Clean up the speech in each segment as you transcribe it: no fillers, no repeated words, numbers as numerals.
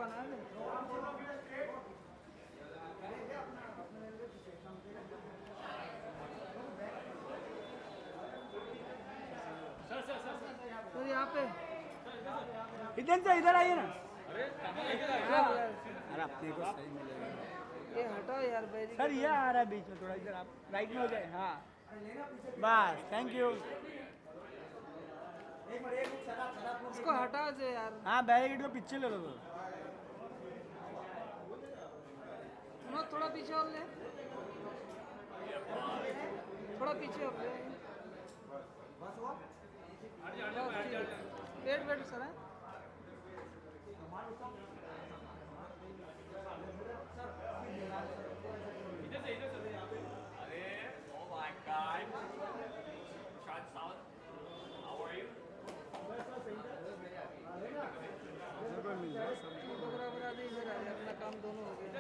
करवाना है। सर यहाँ पे इधर से इधर आइए ना। अरे अपने को सही मिलेगा। ये हटाओ यार बैरी। सर ये आ रहा है बीच में, थोड़ा इधर आप राइट में हो जाए। हाँ बस, थैंक यू। इसको हटाओ जो यार। हाँ बैरिकेड को पीछे ले लो तो। थोड़ा पीछे और ले, थोड़ा पीछे और ले। वेट वेट सर है। फोटोग्राफर आदि इधर आए, अपना काम दोनों हो गया।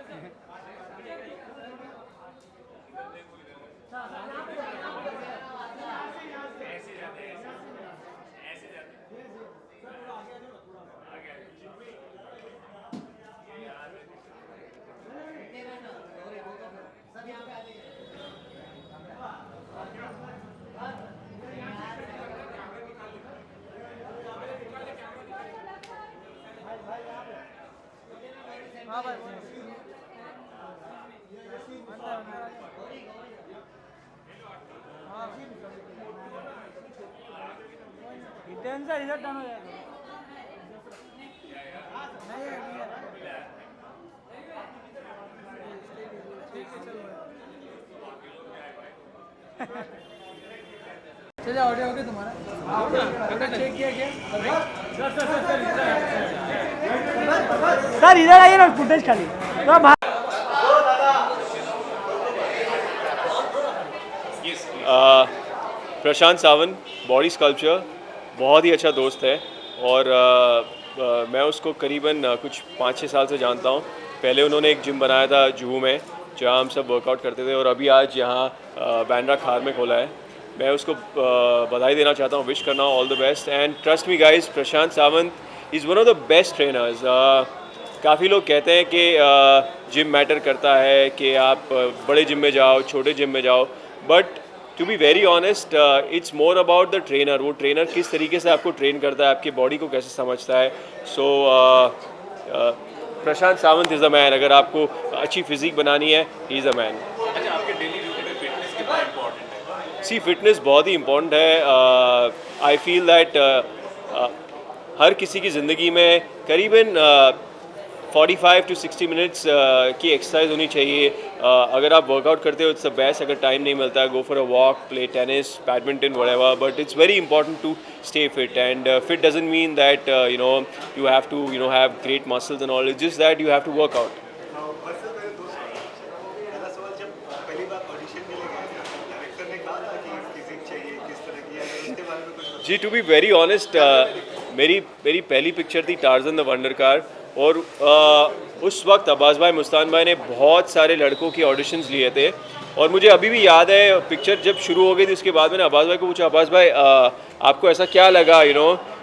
हाँ भाई इधर से इधर टर्न हो जाएगा। चलिए ऑडियो हो गया तुम्हारा। चेक किया क्या? सर इधर आइए ना, फुटेज खाली तो भाई। प्रशांत सावंत बॉडी स्कल्पचर बहुत ही अच्छा दोस्त है और मैं उसको करीबन कुछ 5-6 साल से जानता हूँ। पहले उन्होंने एक जिम बनाया था जुहू में, जहाँ हम सब वर्कआउट करते थे, और अभी आज यहाँ बांद्रा खार में खोला है। मैं उसको बधाई देना चाहता हूँ, विश करना हूँ all the best. And trust me guys, Prashant Sawant is one of the best trainers. काफ़ी लोग कहते हैं कि जिम मैटर करता है, कि आप बड़े जिम में जाओ, छोटे जिम में जाओ, but to be very honest it's more about the trainer. वो ट्रेनर किस तरीके से आपको ट्रेन करता है, आपकी बॉडी को कैसे समझता है। सो प्रशांत सावंत इज़ अ मैन। अगर आपको अच्छी फिजिक बनानी है, ही इज़ अ मैन। अच्छा, आपके डेली रूटीन में फिटनेस कितना इम्पोर्टेंट है? सी फिटनेस बहुत ही इम्पोर्टेंट है। आई फील दैट हर किसी की ज़िंदगी में करीबन 45 to 60 मिनट्स की एक्सरसाइज होनी चाहिए। अगर आप वर्कआउट करते हो इट्स द बेस्ट। अगर टाइम नहीं मिलता है, go for a walk, play tennis, badminton, whatever, but it's very important to stay fit. And fit doesn't mean that you have to have great muscles and all. It's just that you have to work out. जी, to be very honest, मेरी पहली picture थी Tarzan the wonder car, और उस वक्त अब्बास भाई, मुस्तान भाई ने बहुत सारे लड़कों की ऑडिशंस लिए थे। और मुझे अभी भी याद है, पिक्चर जब शुरू हो गई थी उसके बाद मैंने अब्बास भाई को पूछा, अब्बास भाई आपको ऐसा क्या लगा,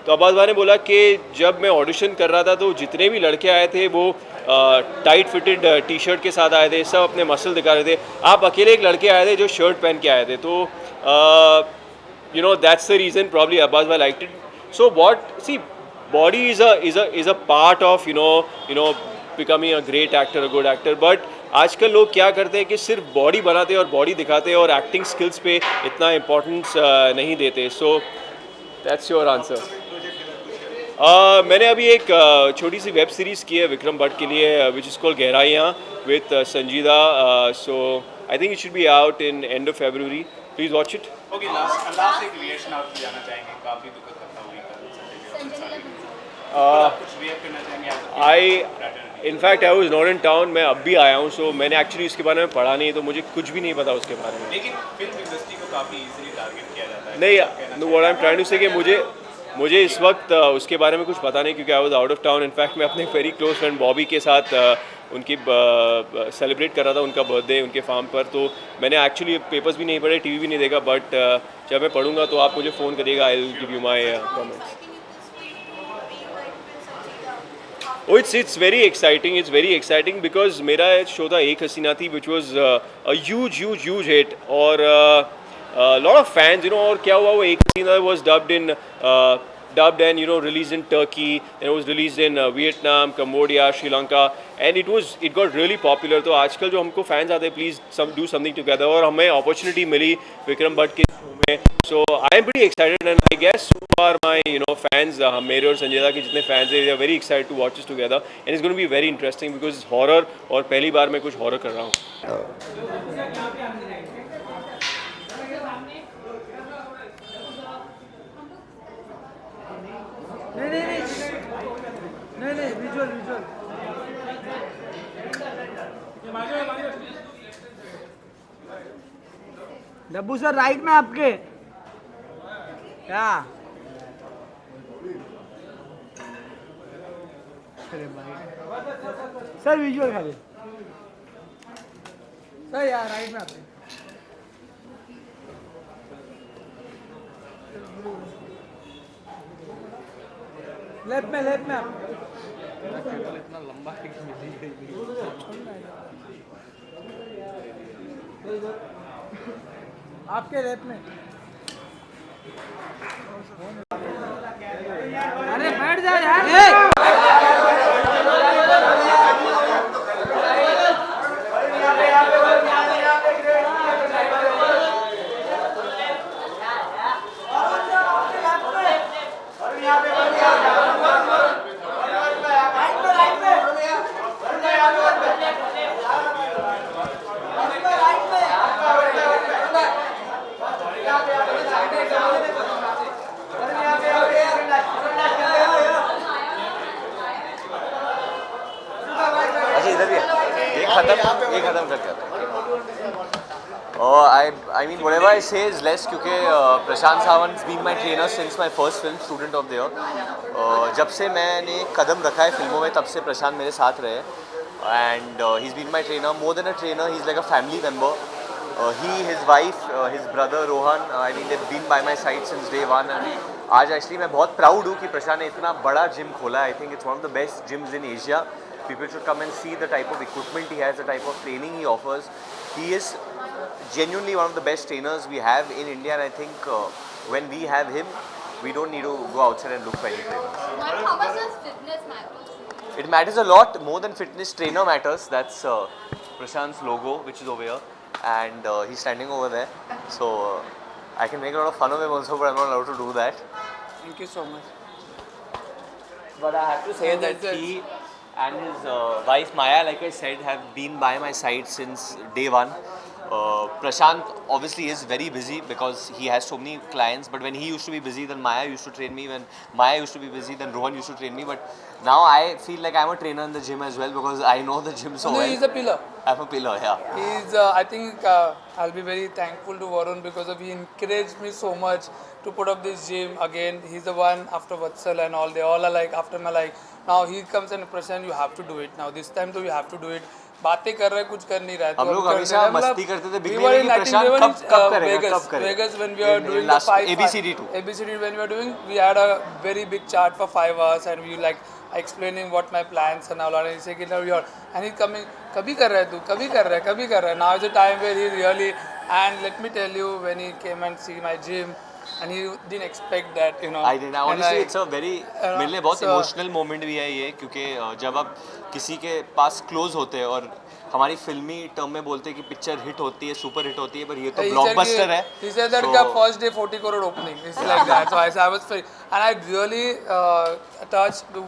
तो अब्बास भाई ने बोला कि जब मैं ऑडिशन कर रहा था तो जितने भी लड़के आए थे वो टाइट फिटेड टी शर्ट के साथ आए थे, सब अपने मसल दिखा रहे थे। आप अकेले एक लड़के आए थे जो शर्ट पहन के आए थे। तो that's the reason probably Abbas bhai liked it. So body is a part of becoming a great actor, a good actor. But आजकल लोग क्या करते हैं कि सिर्फ बॉडी बनाते हैं और बॉडी दिखाते हैं और एक्टिंग स्किल्स पे इतना इम्पोर्टेंस नहीं देते। So that's your answer. मैंने अभी एक छोटी सी वेब सीरीज़ की है विक्रम भट्ट के लिए, विच इज़ कॉल्ड गहराइयाँ, with Sanjeeda. So I think it should be out in end of February. Please watch it. Okay, last एक रिएक्शन आप जाना चाहेंगे? काफ़ी दुखद घटना हुई कल। कुछ रिएक्ट करना चाहेंगे? In fact I was not in town. मैं अब भी आया हूँ, सो मैंने एक्चुअली इसके बारे में पढ़ा नहीं, तो मुझे कुछ भी नहीं पता उसके बारे में। लेकिन फिल्म इंडस्ट्री को काफ़ी इजीली टारगेट किया जाता है। नहीं, what I am trying to say कि मुझे इस वक्त उसके बारे में कुछ पता नहीं, क्योंकि I was out of town. In fact मैं अपने वेरी क्लोज फ्रेंड बॉबी के साथ उनकी सेलिब्रेट कर रहा था उनका बर्थडे उनके फार्म पर। तो मैंने एक्चुअली पेपर्स भी नहीं पढ़े, टीवी भी नहीं देखा, बट जब मैं पढ़ूंगा तो आप मुझे फ़ोन करिएगा, I will give you my comments. Oh, it's very exciting. It's very exciting because मेरा शो था एक हसीना थी, which was a huge hit, और lot of fans, और क्या हुआ, वो एक हसीना was dubbed and released in Turkey, and it was released in Vietnam, Cambodia, Sri Lanka, and it got really popular. तो आजकल जो हमको fans आते हैं, please do something together, और हमें opportunity मिली विक्रम भट्ट के शो में. So I am pretty excited, and I guess so far my fans, मेरे और संजय दा के जितने fans हैं, they are very excited to watch this together, and it's going to be very interesting because it's horror, और पहली बार मैं कुछ horror कर रहा हूँ. नहीं विजुअल डब्बू सर राइट में आपके क्या सर विजुअल खाली सर यार राइट में आते हैं. लेफ्ट में आप इतना लंबा है कि आपके लेफ्ट में. अरे बैठ जा यार. ये खत्म करके I mean whatever I say is less क्योंकि Prashant Sawant been my trainer since my first film Student of the Year. जब से मैंने कदम रखा है फिल्मों में तब से प्रशांत मेरे साथ रहे, and he is been my trainer, more than a trainer, he is like a family member. He, his wife, his brother Rohan, I mean they've been by my side since day one, and आज actually मैं बहुत proud हूँ कि प्रशांत ने इतना बड़ा gym खोला है. I think it's one of the best gyms in Asia. People should come and see the type of equipment he has, the type of training he offers. He is genuinely one of the best trainers we have in India, and I think when we have him, we don't need to go outside and look for any trainers. How much does fitness matter? It matters a lot, more than fitness. Trainer matters. That's Prashant's logo, which is over here, and he's standing over there. So I can make a lot of fun of him also, but I'm not allowed to do that. Thank you so much. But I have to say that he and his wife Maya, like I said, have been by my side since day one. Prashant obviously is very busy because he has so many clients, but when he used to be busy, then Maya used to train me. When Maya used to be busy, then Rohan used to train me. But now I feel like I'm a trainer in the gym as well because I know the gym so well. He's a pillar. I'm a pillar, yeah. He's, I think I'll be very thankful to Varun because he encouraged me so much to put up this gym again. He's the one after Vatsal and all. They all are like after my like. Now he comes and Prashant, you have to do it now. This time तो you have to do it. बातें कर रहे कुछ कर नहीं रहे. हम लोग हमेशा मस्ती करते थे बिग में कि प्रशांत कब करेगा. Vegas when we were doing the ABCD when we were doing, we had a very big chart for 5 hours and we like explaining what my plans and all. And he said, and he's coming, कभी कर रहा है तू, कभी कर रहा है. Now is the time where he really, and let me tell you, when he came and see my gym, and he didn't expect that, I didn't. Honestly, it's a very मेरे लिए बहुत इमोशनल मोमेंट भी है ये, क्योंकि जब आप किसी के पास क्लोज होते हैं और हमारी फिल्मी टर्म में बोलते हैं कि पिक्चर हिट होती है, सुपर हिट होती है, पर ये तो ब्लॉकबस्टर है. He said that first day 40 crore opening. It's like that. So I was very, and I really touched to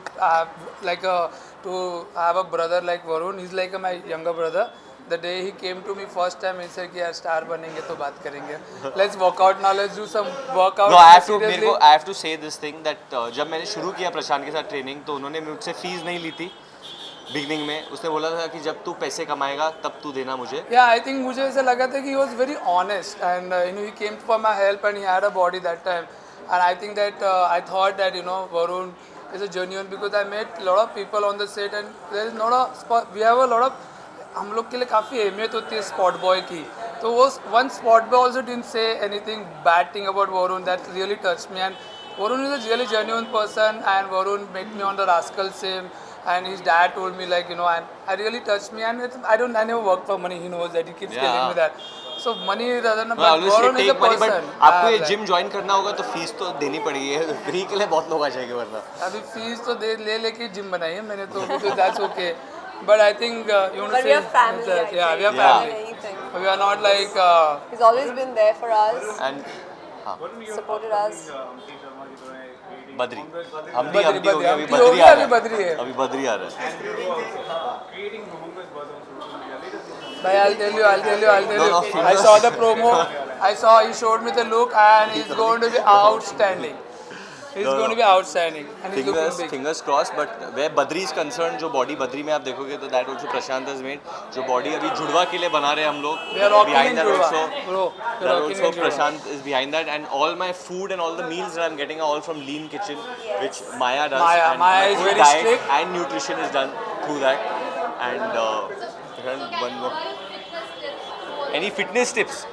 to have a brother like Varun. He's like my younger brother. The day he came to me first time, he said कि यार star बनेंगे तो बात करेंगे. Let's work out now. Let's do some workout. No, I have to say this thing that जब मैंने शुरू किया प्रशांत के साथ ट्रेनिंग, तो उन्होंने मुझसे फीस नहीं ली थी बिगनिंग में. उसने बोला था कि जब तू पैसे कमाएगा तब तू देना मुझे. Yeah, I think मुझे ऐसा लगा था कि he was very honest and he came for my help and he had a body that time, and I think that I thought that Varun is a genuine because I met a lot of people on the set and there is not a spot. We have a lot of, हम लोग के लिए काफ़ी अहमियत होती है spot boy की. तो वो one spot boy also didn't say anything bad thing about Varun. That really touch me, and Varun is a really genuine person, and Varun met me on the rascal same, And his dad told me like, and I really touched me. And I never work for money. He knows that. He keeps telling me that. So money doesn't. I always say Varun is a take money, but person. आपको ये gym join करना होगा तो fees तो देनी पड़ेगी, free के लिए बहुत लोग आ जाएंगे वरना. अभी फीस तो ले लेके जिम बनाई है मैंने तो that's okay. But I think you want to But say we are family, I yeah, we are think. family. Anything. We are not like He's always been there for us, And supported us. Badri हम भी हो गया, अभी बद्री हो बद्री गया, आ अभी रहा बद्री है. है, अभी बद्री आ रहा है. Bhai, I'll tell you. No, I saw the promo. He showed me the look, and he's going to be outstanding. He's going to be outstanding, and he's looking big. Fingers crossed, but where Badri is concerned, जो body Badri में आप देखोगे तो that also Prashant has made. जो body अभी जुड़वा के लिए बना रहे हैं हम लोग. We are rocking behind in that Judhwa. also. Bro, we are That rocking also in Judhwa. Prashant is behind that, and all my food and all the meals that I'm getting are all from Lean Kitchen, which Maya does. Maya and my is full very diet strict. and nutrition is done through that. And one more. Any fitness tips?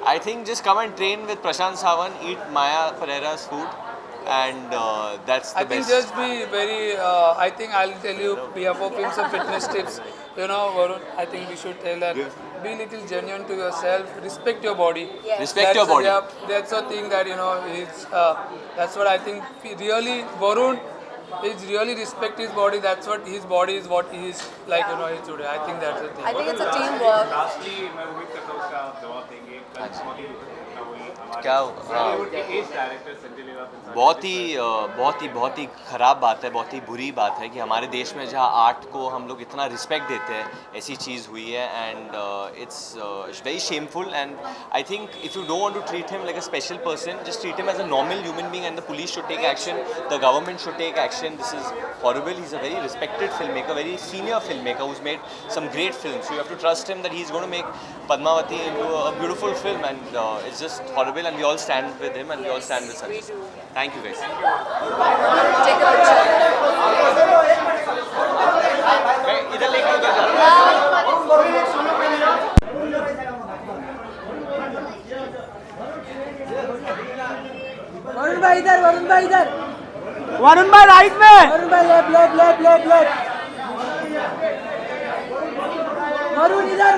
I think just come and train with Prashant Sawant, eat Maya Pereira's food, and that's the I think best. just be very. I think I'll tell you behalf of him some fitness tips. Varun, I think we should tell that. Be little genuine to yourself. Respect your body. Yes. Respect your body. Yeah, that's a thing that it's. That's what I think. Really, Varun is really respect his body. That's what his body is. What he is like. He's today. I think that's the thing. I think it's a teamwork. Lastly मैं उम्मीद करता हूँ उसका आप जवाब देंगे. कल बहुत ही दुखद घटना हुई हमारे क्या बॉलीवुड के एज डायरेक्टर संजय लीला बंसाली. बहुत ही ख़राब बात है, बहुत ही बुरी बात है कि हमारे देश में जहाँ आर्ट को हम लोग इतना रिस्पेक्ट देते हैं, ऐसी चीज़ हुई है. And it's very shameful. And I think if you don't want to treat him like a special person, just treat him as a normal human being, and the police should take action, the government should take action. This is horrible. He's a very respected filmmaker, very senior filmmaker who's made some great films. So you have to trust him that he's going to make Padmavati into a beautiful film, and it's just horrible. And we all stand with him, and we all stand with We Sanjay. do. Thank you guys. Take a picture. मैं इधर लेके उधर जा रहा हूँ. वरुण भाई इधर. वरुण भाई राइट में. वरुण भाई लेफ्ट. वरुण इधर.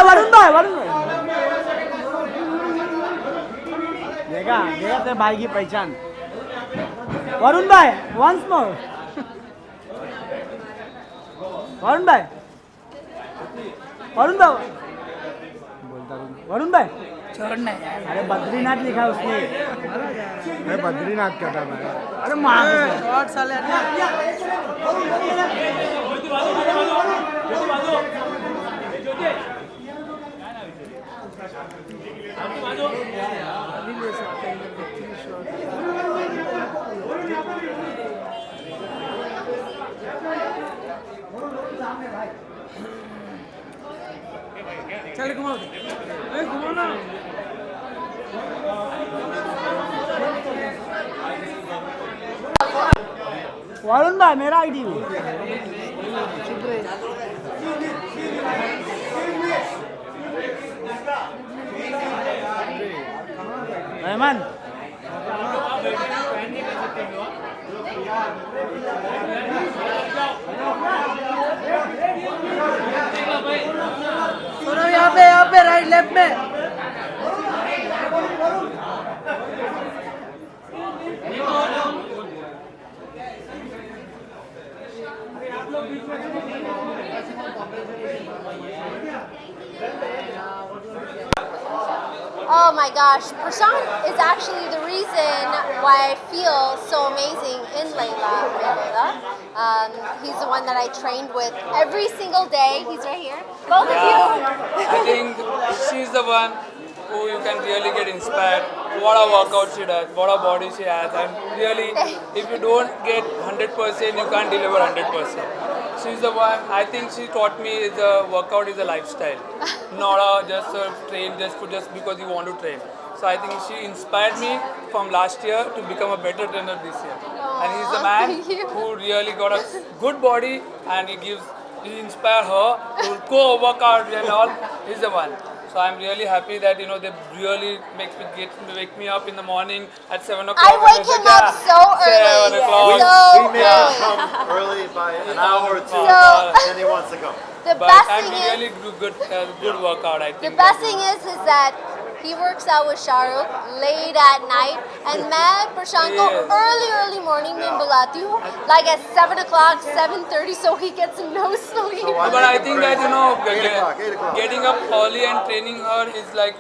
वरुण भाई. देखा तेरे भाई की पहचान. वरुण भाई वंस मोर. वरुण भाई बोलता वरुण भाई छोड़ना अरे बद्रीनाथ लिखा है उसने. अरे बद्रीनाथ क्या था भाई. अरे माँ शॉर्ट साले. चल घुमाओ घुमाओ ना. वरुण भाई मेरा आईडी रहमान. सुनो यहाँ पे राइट लेफ्ट में. Oh my gosh, Prashant is actually the reason why I feel so amazing in Layla. He's the one that I trained with every single day. He's right here. Both of you. I think she's the one who you can really get inspired. What a workout she does, what a body she has, and really, if you don't get 100%, you can't deliver 100%. She's the one. I think she taught me the workout is a lifestyle, not just a train just because you want to train. So I think she inspired me from last year to become a better trainer this year. And he's the man thank you. who really got a good body, and he inspire her to go work out and all. He's the one. So So I'm really happy that they really wake me up in the morning at 7 o'clock. I wake him up so early. 7 o'clock. So We make him early. come early by an hour or two, So and he wants to come. the But best I'm thing really is, good workout. I the think. best thing is that he works out with Shahrukh late at night, and मैं प्रशांत को Yes. early morning में बुलाती हूँ, like at 7 o'clock, 7:30, so he gets no sleep. But I think that 8 o'clock. getting up early and training her is like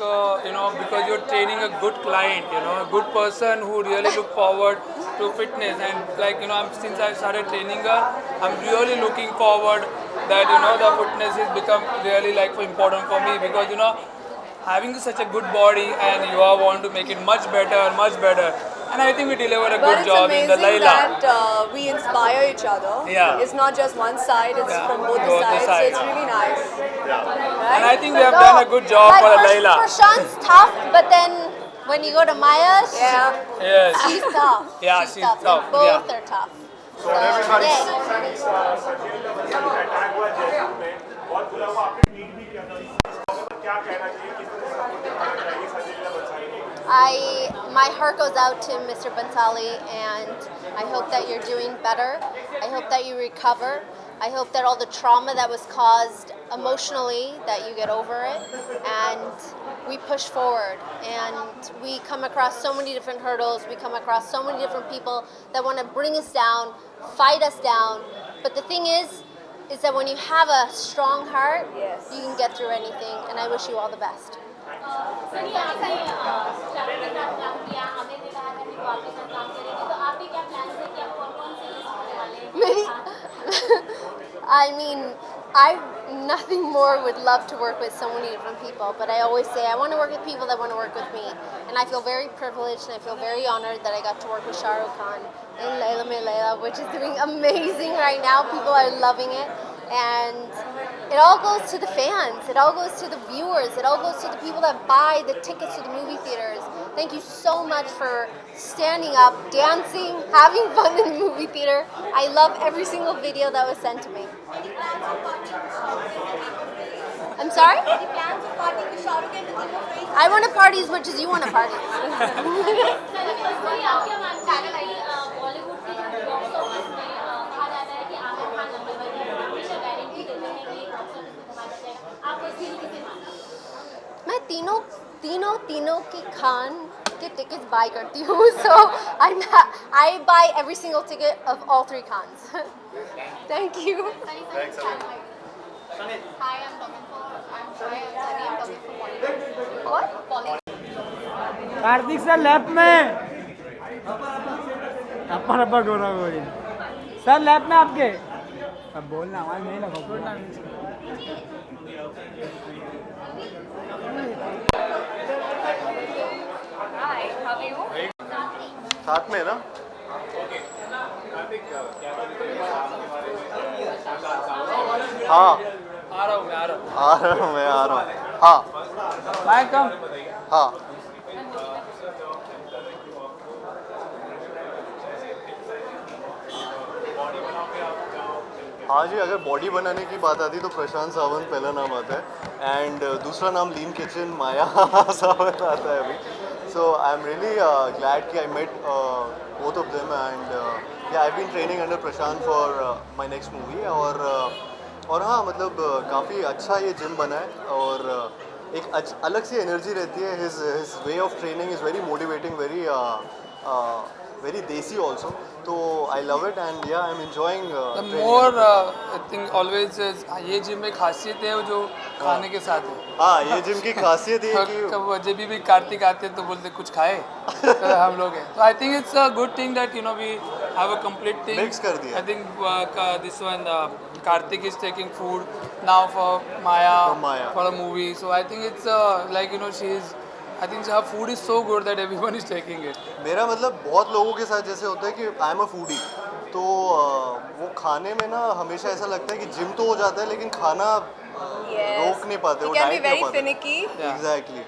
because you're training a good client, a good person who really look forward to fitness. And like since I started training her, I'm really looking forward that the fitness has become really like important for me, because having such a good body and you all want to make it much better, and I think we deliver a But good it's job in the amazing Layla. that we inspire each other. Yeah. It's not just one side, it's Yeah, from both the both the sides. So sides. it's really nice. And I think we have So, done a good job like for the Layla. Prashant's tough, but then when you go to Maya, Yeah. Yes. she's tough. Yeah, she's tough, Both yeah. are tough. So everybody's yay. My heart goes out to Mr. Bansali, and I hope that you're doing better. I hope that you recover. I hope that all the trauma that was caused emotionally, that you get over it, and we push forward. And we come across so many different hurdles. We come across so many different people that want to bring us down, fight us down. But the thing is that when you have a strong heart, Yes. you can get through anything. And I wish you all the best. Sir ये आपने star के साथ काम किया, आमिर ने कहा था कि वो आपके साथ काम करेंगे, तो आपके क्या प्लान है कि आप कौन-कौन से लिस्ट होने वाले हैं? Maybe. I mean, nothing more would love to work with so many different people, but I always say I want to work with people that want to work with me. And I feel very privileged and I feel very honored that I got to work with Shah Rukh Khan in Layla Mein Layla, which is doing amazing right now. People are loving it. And it all goes to the fans. It all goes to the viewers. It all goes to the people that buy the tickets to the movie theaters. Thank you so much for standing up, dancing, having fun in the movie theater. I love every single video that was sent to me. I'm sorry? Any plans of party with Shah Rukh and Emo Face? I want to party as much as you want to party. Sir personally आप क्या मानते हैं कि बॉलीवुड के जो box office में कहा जाता है कि आमिर खान नंबर 1 है, हमेशा गारंटी देते हैं कि बॉक्स ऑफिस में कमाया जाएगा, आप पर्सनली किसे मानते हैं? मैं तीनों की खान के tickets buy करती हूँ, so I buy every single ticket of all three Khans. Thank you. Thanks, Amit. Hi, I'm talking Sunny, I'm talking from Bollywood. What? Bollywood. Kartik sir left में अपर अपर गोरा गोरी सर लेफ्ट में आपके अब बोलना आवाज नहीं लगा साथ में ना हाँ आ रहा हूँ मैं आ रहा हूँ हाँ मैं कम हाँ हाँ जी, अगर बॉडी बनाने की बात आती तो प्रशांत सावंत पहला नाम आता है एंड दूसरा नाम लीन किचन माया सावंत आता है अभी. So I am really glad कि I met both of them and yeah I been training under Prashant for my next movie और हाँ मतलब काफ़ी अच्छा ये जिम बना है और एक अलग सी एनर्जी रहती है. His way of training is very motivating, very देसी ऑल्सो. तो I love it and yeah I am enjoying The more I think always is ये जिम में खासियत है जो खाने के साथ है. हाँ, ये जिम की खासियत ये है कि कब जब भी कार्तिक आते हैं तो बोलते कुछ खाए तो हम लोग हैं. तो I think it's a good thing that we have a complete thing. Mix कर दिया. I think this one Karthik is taking food now for Maya, For Maya. for a movie. So I think it's like I think her food is so good that everyone is taking it. मेरा मतलब बहुत लोगों के साथ जैसे होता है कि आई एम अ फूडी, तो वो खाने में ना हमेशा ऐसा लगता है कि जिम तो हो जाता है लेकिन खाना रोक नहीं पाते, You वो can be डाइट very नहीं पाते. finicky, exactly.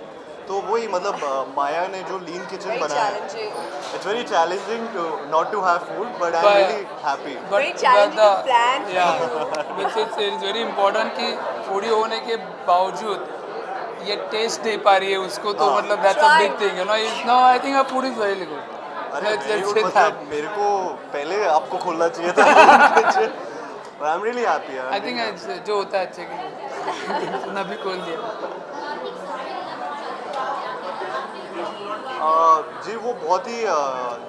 तो वही मतलब माया ने जो लीन किचन very बनाया है, challenging. It's very challenging to not to have food but I But- am really happy. Very challenging to plan. Yeah, which is very important कि फूडी होने के बावजूद ये टेस्ट दे पा रही है उसको तो मतलब that's a big thing, you know. No, I think her food is very good. अरे Let's very good, say that. मतलब मेरे को पहले आपको खोलना चाहिए था. आई am really happy. I think जो होता है अच्छे के लिए. नबी खोल दिया. जी वो बहुत ही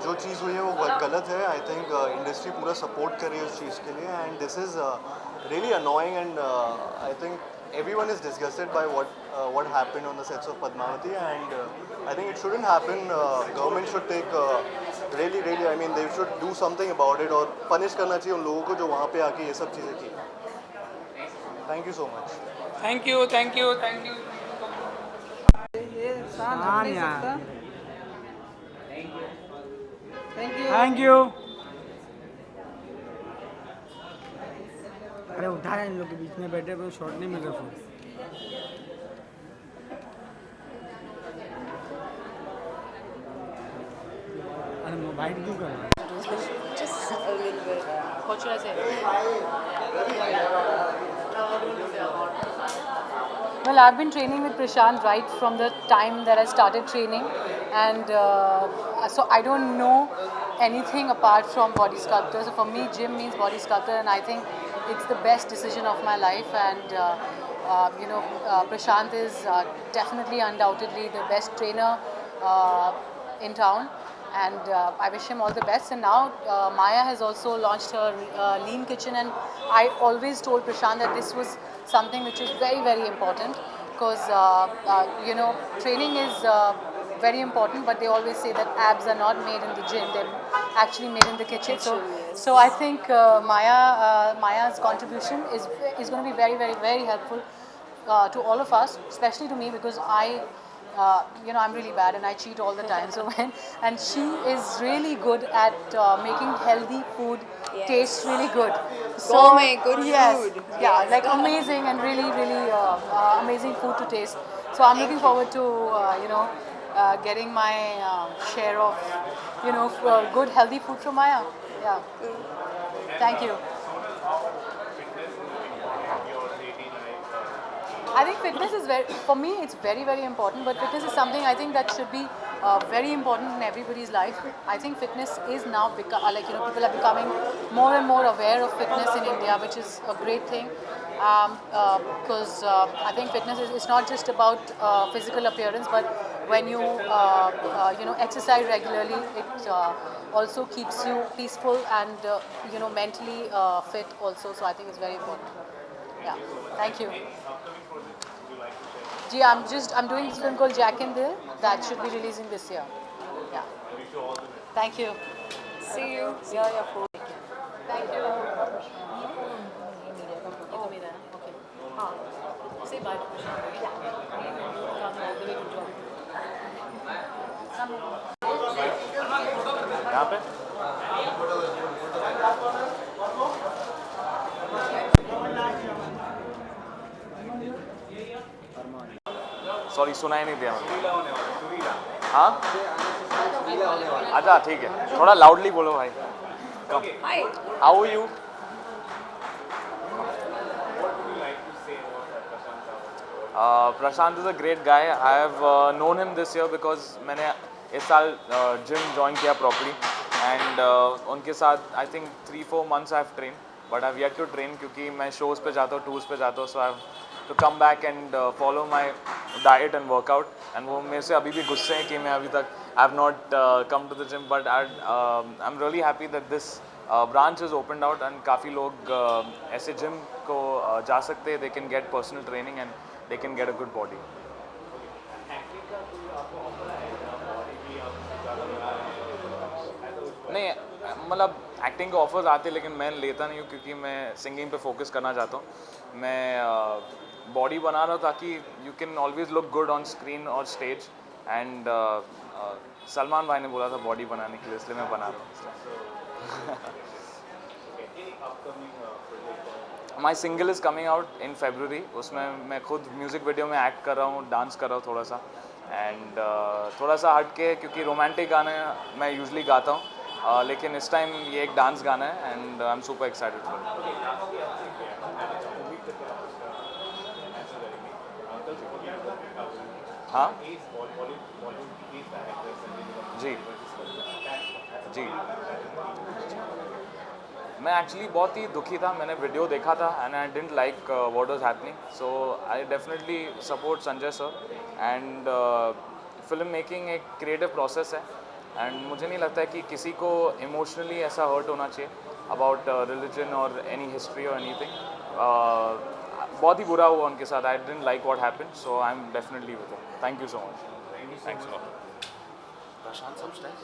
जो चीज़ हुई है वो गलत है. आई थिंक इंडस्ट्री पूरा सपोर्ट कर रही है उस चीज़ के लिए and this is really annoying and I think everyone is disgusted by what happened on the sets of Padmavati and I think it shouldn't happen. Government should take really I mean they should do something about it और punish करना चाहिए उन लोगों को जो वहाँ पे आके ये सब चीज़ें की. Thank you so much. Thank you, thank you, thank you. शान यार. Thank you. अरे उठाया इन लोग के बीच में बैठे हुए शॉट नहीं मिल रहा फोन. अरे मोबाइल क्यों कर रहा है? Just a little bit. What should I say? Well, I've been training with Prashant right from the time that I started training, and so I don't know anything apart from body sculptor. So for me, gym means body sculptor, and I think it's the best decision of my life. And Prashant is definitely, undoubtedly, the best trainer in town. And I wish him all the best. And now Maya has also launched her lean kitchen, and I always told Prashant that this was something which is very important, because training is very important, but they always say that abs are not made in the gym, they're actually made in the kitchen. So I think Maya's contribution is going to be very helpful to all of us, especially to me, because I'm really bad and I cheat all the time. So and she is really good at making healthy food taste really good. So Gourmet, good yes, food. Yeah, Yes. like amazing and really amazing food to taste. So I'm looking forward to getting my share of good healthy food from Maya. Yeah. Thank you. I think fitness is for me, it's very important, but fitness is something I think that should be very important in everybody's life. I think fitness is now people are becoming more and more aware of fitness in India, which is a great thing. Because I think fitness is not just about physical appearance, but when you exercise regularly, it also keeps you peaceful and mentally fit also. So I think it's very important. Yeah, thank you. Gee, I'm doing this film called Jack and Dill that should be releasing this year. Yeah. Thank you. See you. Yeah, food. Thank you. Okay. Say bye to Prashant. Come all the way to job. यहाँ पे sorry सुनाई नहीं दिया मैंने. हाँ अच्छा ठीक है, थोड़ा लाउडली बोलो भाई. Come. Hi. How are you? Prashant is a great guy. I have known him this year because मैंने इस साल जिम ज्वाइन किया प्रॉपरली एंड उनके साथ I think 3-4 months I have train, but I have yet to train क्योंकि मैं shows पे जाता हूँ, टूर्स पे जाता हूँ. So I have to come back and follow my diet and workout. And वो मेरे से अभी भी गुस्से हैं कि मैं अभी तक I have not come to the gym, but I am really happy that this branch is opened out and काफ़ी लोग ऐसे जिम को जा सकते हैं. They can get personal training and they can get a good body. नहीं मतलब acting के ऑफर्स आते हैं लेकिन मैं लेता नहीं हूँ क्योंकि मैं सिंगिंग पे फोकस करना चाहता हूँ. मैं बॉडी बना रहा हूँ ताकि you can always look good on screen और स्टेज. एंड सलमान भाई ने बोला था बॉडी बनाने के लिए, इसलिए मैं बना रहा हूँ. My single is coming out in February. उसमें मैं खुद म्यूज़िक वीडियो में एक्ट कर रहा हूँ, डांस कर रहा हूँ थोड़ा सा. एंड थोड़ा सा हट के, क्योंकि रोमांटिक गाने मैं यूजली गाता हूँ, लेकिन इस टाइम ये एक डांस गाना है and I am super excited for. हाँ जी जी मैं एक्चुअली बहुत ही दुखी था. मैंने वीडियो देखा था and I didn't like what was happening. So I definitely support Sanjay sir. And film making एक क्रिएटिव प्रोसेस है एंड मुझे नहीं लगता है कि किसी को इमोशनली ऐसा हर्ट होना चाहिए अबाउट रिलीजन और एनी हिस्ट्री और एनीथिंग. बहुत ही बुरा हुआ उनके साथ. I didn't like what happened. So I am definitely with him. Thank you so much. Thanks a lot. Prashant सबस्टाइल